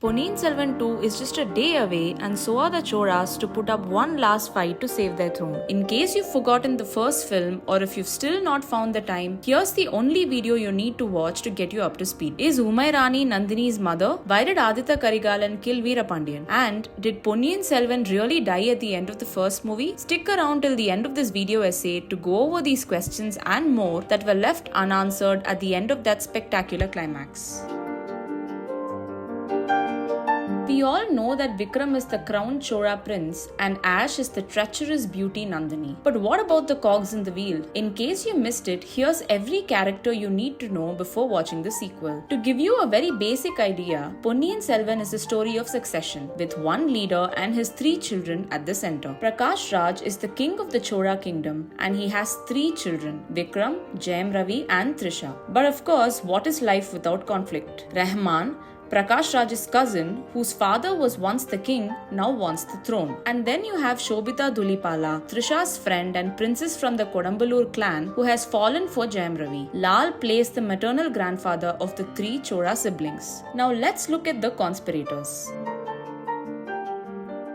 Ponniyin Selvan 2 is just a day away, and so are the Choras to put up one last fight to save their throne. In case you've forgotten the first film, or if you've still not found the time, here's the only video you need to watch to get you up to speed. Is Umairani Nandini's mother? Why did Aditya Karigalan kill Veerapandiyan? And did Ponniyin Selvan really die at the end of the first movie? Stick around till the end of this video essay to go over these questions and more that were left unanswered at the end of that spectacular climax. We all know that Vikram is the crowned Chora prince and Ash is the treacherous beauty Nandini. But what about the cogs in the wheel? In case you missed it, here's every character you need to know before watching the sequel. To give you a very basic idea, Ponniyin Selvan is a story of succession, with one leader and his 3 children at the center. Prakash Raj is the king of the Chora kingdom and he has 3 children, Vikram, Jayam Ravi and Trisha. But of course, what is life without conflict? Rahman, Prakash Raj's cousin, whose father was once the king, now wants the throne. And then you have Shobita Dhulipala, Trisha's friend and princess from the Kodambalur clan, who has fallen for Jayam Ravi. Lal plays the maternal grandfather of the 3 Chora siblings. Now let's look at the conspirators.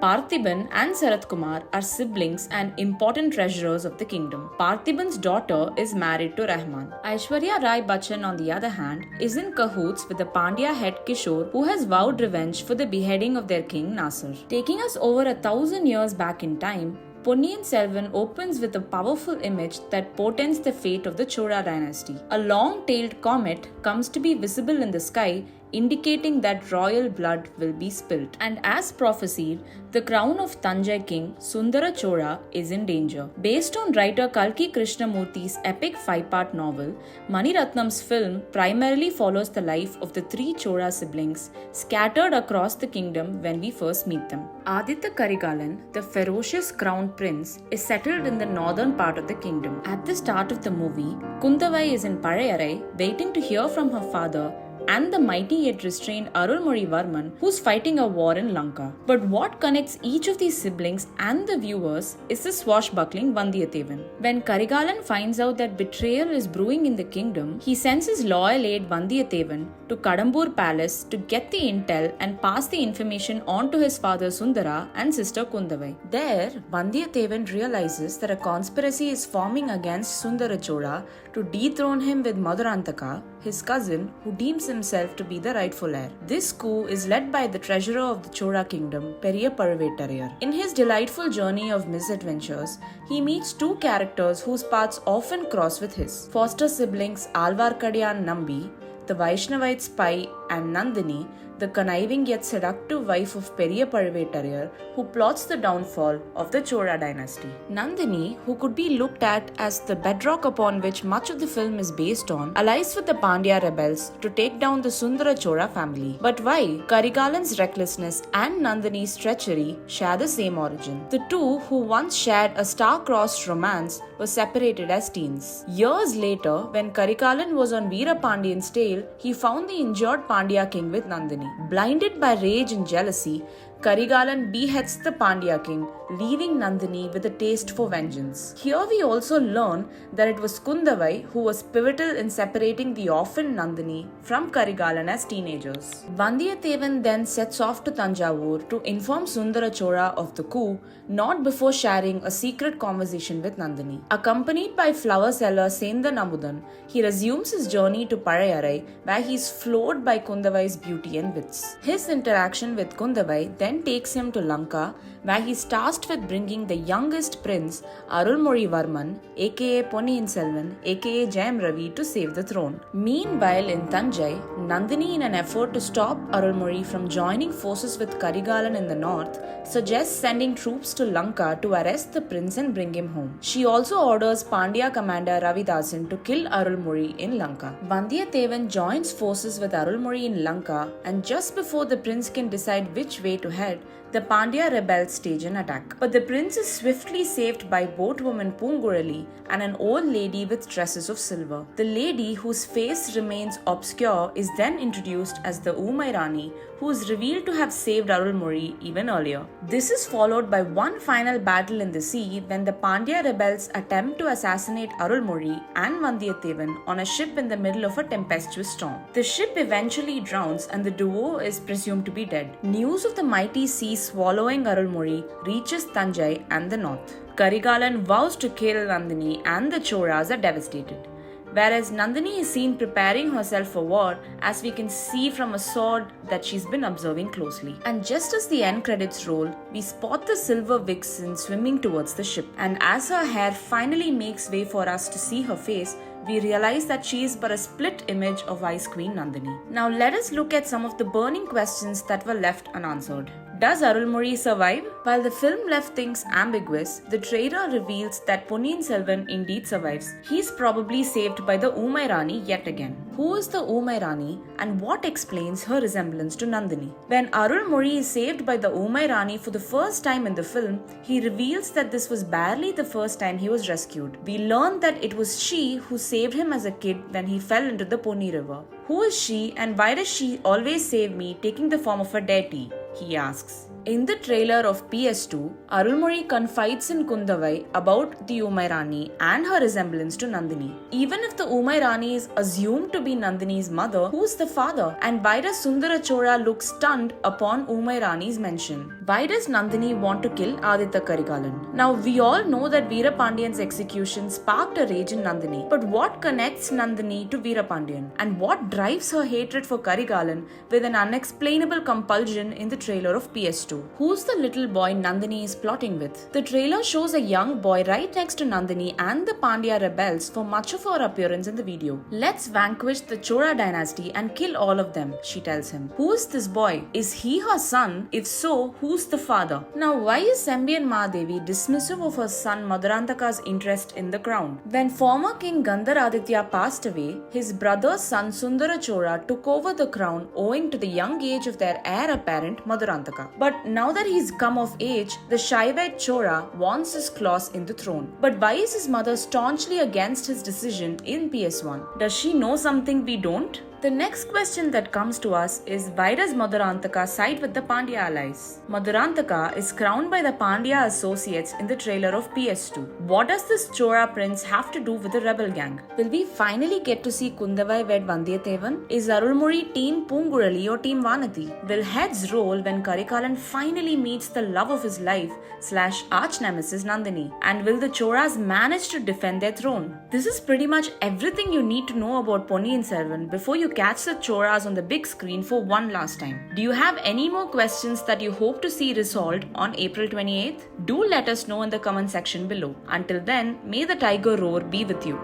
Parthiban and Sarath Kumar are siblings and important treasurers of the kingdom. Parthiban's daughter is married to Rahman. Aishwarya Rai Bachchan, on the other hand, is in cahoots with the Pandya head Kishore, who has vowed revenge for the beheading of their king Nasser. Taking us over 1,000 years back in time, Ponniyin Selvan opens with a powerful image that portends the fate of the Chora dynasty. A long-tailed comet comes to be visible in the sky, indicating that royal blood will be spilt. And as prophesied, the crown of Tanjai king Sundara Chora is in danger. Based on writer Kalki Krishnamurthy's epic 5-part novel, Mani Ratnam's film primarily follows the life of the 3 Chora siblings scattered across the kingdom when we first meet them. Aditya Karigalan, the ferocious crown prince, is settled in the northern part of the kingdom. At the start of the movie, Kundavai is in Palayarai waiting to hear from her father and the mighty yet restrained Ravi Varman, who's fighting a war in Lanka. But what connects each of these siblings and the viewers is the swashbuckling Vandiyathevan. When Karigalan finds out that betrayal is brewing in the kingdom, he sends his loyal aide Vandiyathevan to Kadambur palace to get the intel and pass the information on to his father Sundara and sister Kundavai. There, Vandiyathevan realizes that a conspiracy is forming against Sundara Chora to dethrone him with Madurantaka, his cousin, who deems himself to be the rightful heir. This coup is led by the treasurer of the Chora kingdom, Periya Pazhuvettarayar. In his delightful journey of misadventures, he meets 2 characters whose paths often cross with his. Foster siblings Alvarkadiyan Nambi, the Vaishnavite spy, and Nandini, the conniving yet seductive wife of Periya Pazhuvettarayar, who plots the downfall of the Chora dynasty. Nandini, who could be looked at as the bedrock upon which much of the film is based on, allies with the Pandya rebels to take down the Sundara Chora family. But why? Karigalan's recklessness and Nandini's treachery share the same origin. The 2, who once shared a star-crossed romance, were separated as teens. Years later, when Karigalan was on Veerapandiyan's tail, he found the injured Pandya king with Nandini. Blinded by rage and jealousy, Karigalan beheads the Pandya king, leaving Nandini with a taste for vengeance. Here we also learn that it was Kundavai who was pivotal in separating the orphan Nandini from Karigalan as teenagers. Vandiyathevan then sets off to Tanjavur to inform Sundara Chora of the coup, not before sharing a secret conversation with Nandini. Accompanied by flower seller Sendan Amudan, he resumes his journey to Palayarai, where he is floored by Kundavai's beauty and wits. His interaction with Kundavai then takes him to Lanka, where he is tasked with bringing the youngest prince, Arulmozhi Varman, aka Ponniyin Selvan, aka Jayam Ravi, to save the throne. Meanwhile, in Tanjai, Nandini, in an effort to stop Arulmozhi from joining forces with Karigalan in the north, suggests sending troops to Lanka to arrest the prince and bring him home. She also orders Pandya commander Ravidasan to kill Arulmozhi in Lanka. Vandiyathevan joins forces with Arulmozhi in Lanka, and just before the prince can decide which way to head, the Pandya rebels stage an attack. But the prince is swiftly saved by boatwoman Poongurali and an old lady with tresses of silver. The lady, whose face remains obscure, is then introduced as the Umairani, who is revealed to have saved Arulmozhi even earlier. This is followed by one final battle in the sea when the Pandya rebels attempt to assassinate Arulmozhi and Vandiyathevan on a ship in the middle of a tempestuous storm. The ship eventually drowns and the duo is presumed to be dead. News of the mighty sea swallowing Arulmozhi reaches Tanjai and the north. Karigalan vows to kill Nandini and the Choras are devastated. Whereas Nandini is seen preparing herself for war, as we can see from a sword that she's been observing closely. And just as the end credits roll, we spot the silver vixen swimming towards the ship. And as her hair finally makes way for us to see her face, we realize that she is but a split image of Ice Queen Nandini. Now let us look at some of the burning questions that were left unanswered. Does Arulmozhi survive? While the film left things ambiguous, the trailer reveals that Ponniyin Selvan indeed survives. He is probably saved by the Umairani yet again. Who is the Umairani and what explains her resemblance to Nandini? When Arulmozhi is saved by the Umairani for the first time in the film, he reveals that this was barely the first time he was rescued. We learn that it was she who saved him as a kid when he fell into the Ponni River. Who is she and why does she always save me, taking the form of a deity? He asks. In the trailer of PS2, Arulmozhi confides in Kundavai about the Umairani and her resemblance to Nandini. Even if the Umairani is assumed to be Nandini's mother, who's the father? And why does Sundara Chora look stunned upon Umairani's mention? Why does Nandini want to kill Aditya Karigalan? Now, we all know that Veerapandiyan's execution sparked a rage in Nandini. But what connects Nandini to Veerapandiyan? And what drives her hatred for Karigalan with an unexplainable compulsion in the trailer of PS2? Who's the little boy Nandini is plotting with? The trailer shows a young boy right next to Nandini and the Pandya rebels for much of her appearance in the video. Let's vanquish the Chora dynasty and kill all of them, she tells him. Who is this boy? Is he her son? If so, who's the father? Now, why is Sembiyan Mahadevi dismissive of her son Madhurantaka's interest in the crown? When former King Gandharaditya passed away, his brother's son Sundara Chora took over the crown owing to the young age of their heir apparent Madhurantaka. But now that he's come of age, the shy-eyed Chora wants his claws in the throne. But why is his mother staunchly against his decision in PS1? Does she know something we don't? The next question that comes to us is, why does Madhurantaka side with the Pandya allies? Madhurantaka is crowned by the Pandya associates in the trailer of PS2. What does this Chora prince have to do with the rebel gang? Will we finally get to see Kundavai wed Vandiyathevan? Is Arulmozhi team Poongurali or team Vanati? Will heads roll when Karikalan finally meets the love of his life / arch nemesis Nandini? And will the Choras manage to defend their throne? This is pretty much everything you need to know about Ponniyin Selvan before you catch the Choras on the big screen for one last time. Do you have any more questions that you hope to see resolved on April 28th? Do let us know in the comment section below. Until then, may the tiger roar be with you.